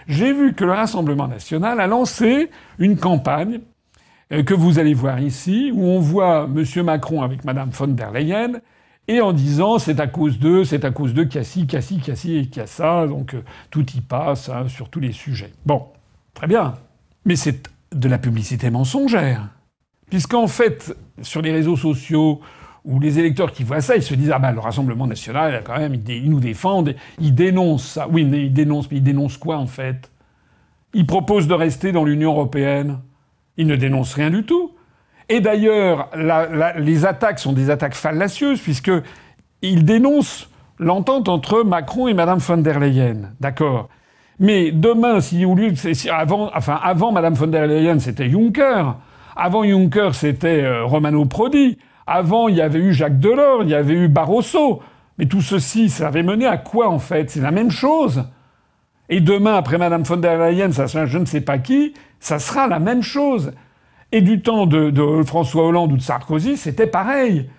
J'ai vu que le Rassemblement national a lancé une campagne que vous allez voir ici, où on voit M. Macron avec Mme von der Leyen, et en disant c'est à cause d'eux qu'il y a ci, qu'il y a ci, qu'il y a ci et qu'il y a ça, donc tout y passe, hein, sur tous les sujets. Bon, très bien. Mais c'est de la publicité mensongère. Puisqu'en fait, sur les réseaux sociaux, où les électeurs qui voient ça, ils se disent « Ah ben, le Rassemblement national, quand même, ils nous défendent, ils dénoncent ça. » Oui, mais ils dénoncent quoi, en fait? Ils proposent de rester dans l'Union européenne. Ils ne dénoncent rien du tout. Et d'ailleurs, les attaques sont des attaques fallacieuses, puisqu'ils dénoncent l'entente entre Macron et Mme von der Leyen. D'accord. Mais demain, avant Mme von der Leyen, c'était Juncker. Avant Juncker, c'était Romano Prodi. Avant, il y avait eu Jacques Delors, il y avait eu Barroso. Mais tout ceci, ça avait mené à quoi, en fait? C'est la même chose. Et demain, après Mme von der Leyen, ça sera je ne sais pas qui, ça sera la même chose. Et du temps de François Hollande ou de Sarkozy, c'était pareil.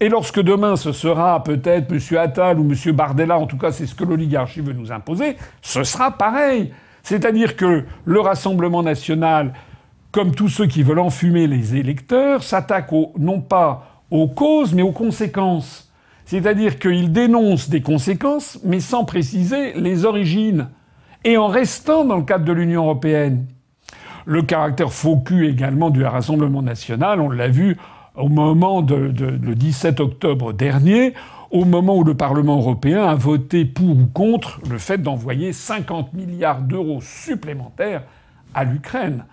Et lorsque demain, ce sera peut-être M. Attal ou M. Bardella, en tout cas c'est ce que l'oligarchie veut nous imposer, ce sera pareil. C'est-à-dire que le Rassemblement national, comme tous ceux qui veulent enfumer les électeurs, s'attaquent non pas aux causes, mais aux conséquences. C'est-à-dire qu'ils dénoncent des conséquences, mais sans préciser les origines. Et en restant dans le cadre de l'Union européenne. Le caractère faux cul également du Rassemblement national, on l'a vu au moment le 17 octobre dernier, au moment où le Parlement européen a voté pour ou contre le fait d'envoyer 50 milliards d'euros supplémentaires à l'Ukraine,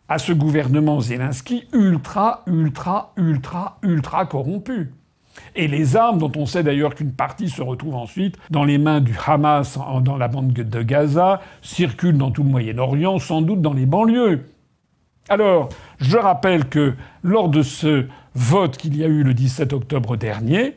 à ce gouvernement Zelensky ultra corrompu. Et les armes, dont on sait d'ailleurs qu'une partie se retrouve ensuite dans les mains du Hamas dans la bande de Gaza, circulent dans tout le Moyen-Orient, sans doute dans les banlieues. Alors, je rappelle que lors de ce vote qu'il y a eu le 17 octobre dernier,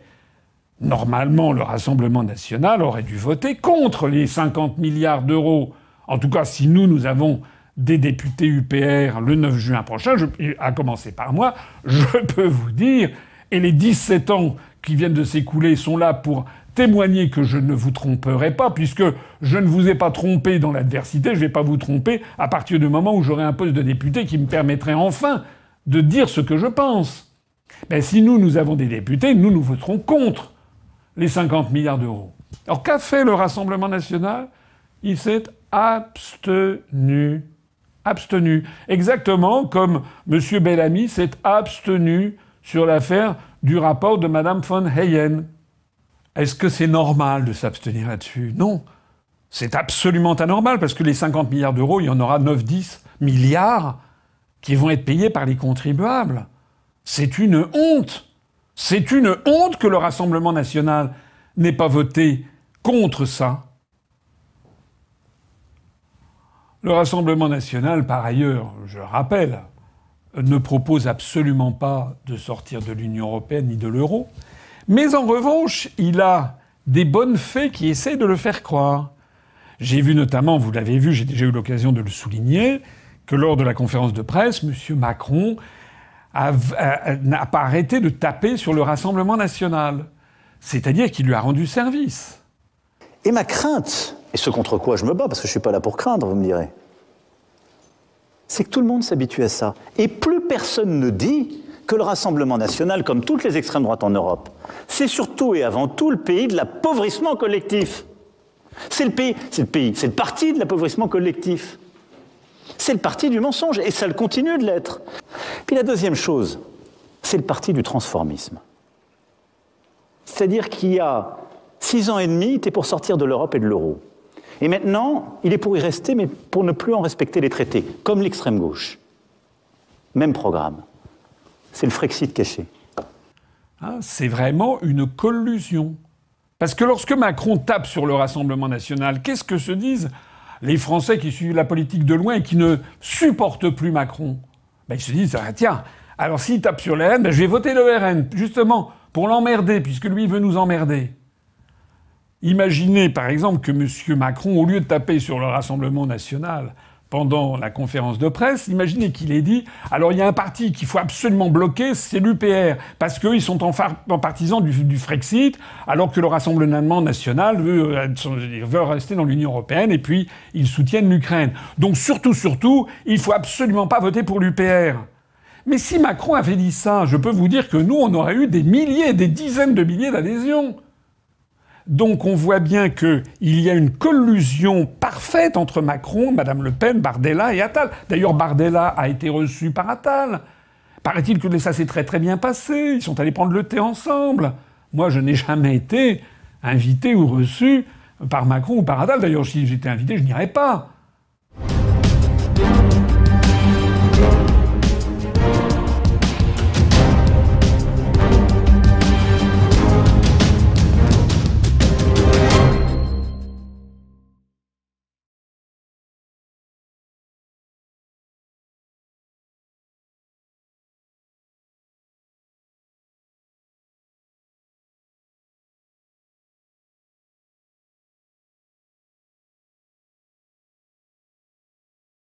normalement le Rassemblement national aurait dû voter contre les 50 milliards d'euros. En tout cas, si nous avons des députés UPR le 9 juin prochain, à commencer par moi, je peux vous dire... Et les 17 ans qui viennent de s'écouler sont là pour témoigner que je ne vous tromperai pas, puisque je ne vous ai pas trompé dans l'adversité, je ne vais pas vous tromper à partir du moment où j'aurai un poste de député qui me permettrait enfin de dire ce que je pense. Ben, si nous avons des députés, nous voterons contre les 50 milliards d'euros. Alors qu'a fait le Rassemblement national? Il s'est abstenu. Abstenu. Exactement comme M. Bellamy s'est abstenu sur l'affaire du rapport de Mme von Leyen. Est-ce que c'est normal de s'abstenir là-dessus? Non. C'est absolument anormal, parce que les 50 milliards d'euros, il y en aura 9-10 milliards qui vont être payés par les contribuables. C'est une honte. C'est une honte que le Rassemblement national n'ait pas voté contre ça. Le Rassemblement national, par ailleurs, je le rappelle, ne propose absolument pas de sortir de l'Union européenne ni de l'euro. Mais en revanche, il a des bonnes fées qui essayent de le faire croire. J'ai vu notamment, vous l'avez vu, j'ai déjà eu l'occasion de le souligner, que lors de la conférence de presse, M. Macron n'a pas arrêté de taper sur le Rassemblement national. C'est-à-dire qu'il lui a rendu service. Et ma crainte, et ce contre quoi je me bats, parce que je ne suis pas là pour craindre, vous me direz, c'est que tout le monde s'habitue à ça. Et plus personne ne dit que le Rassemblement national, comme toutes les extrêmes droites en Europe, c'est surtout et avant tout le pays de l'appauvrissement collectif. C'est le parti de l'appauvrissement collectif. C'est le parti du mensonge, et ça le continue de l'être. Puis la deuxième chose, c'est le parti du transformisme. C'est-à-dire qu'il y a 6 ans et demi, il était pour sortir de l'Europe et de l'euro. Et maintenant, il est pour y rester, mais pour ne plus en respecter les traités, comme l'extrême gauche. Même programme. C'est le Frexit caché. C'est vraiment une collusion. Parce que lorsque Macron tape sur le Rassemblement national, qu'est-ce que se disent les Français qui suivent la politique de loin et qui ne supportent plus Macron? Ils se disent, tiens, alors s'il tape sur le RN, je vais voter le RN, justement, pour l'emmerder, puisque lui veut nous emmerder. Imaginez, par exemple, que M. Macron, au lieu de taper sur le Rassemblement national, pendant la conférence de presse, imaginez qu'il ait dit « Alors il y a un parti qu'il faut absolument bloquer, c'est l'UPR, parce qu'ils sont en partisans du Frexit, alors que le Rassemblement national veut rester dans l'Union européenne, et puis ils soutiennent l'Ukraine. Donc surtout, il faut absolument pas voter pour l'UPR. » Mais si Macron avait dit ça, je peux vous dire que nous, on aurait eu des milliers, des dizaines de milliers d'adhésions. Donc on voit bien qu'il y a une collusion parfaite entre Macron, Madame Le Pen, Bardella et Attal. D'ailleurs, Bardella a été reçu par Attal. Paraît-il que ça s'est très très bien passé. Ils sont allés prendre le thé ensemble. Moi, je n'ai jamais été invité ou reçu par Macron ou par Attal. D'ailleurs, si j'étais invité, je n'irais pas.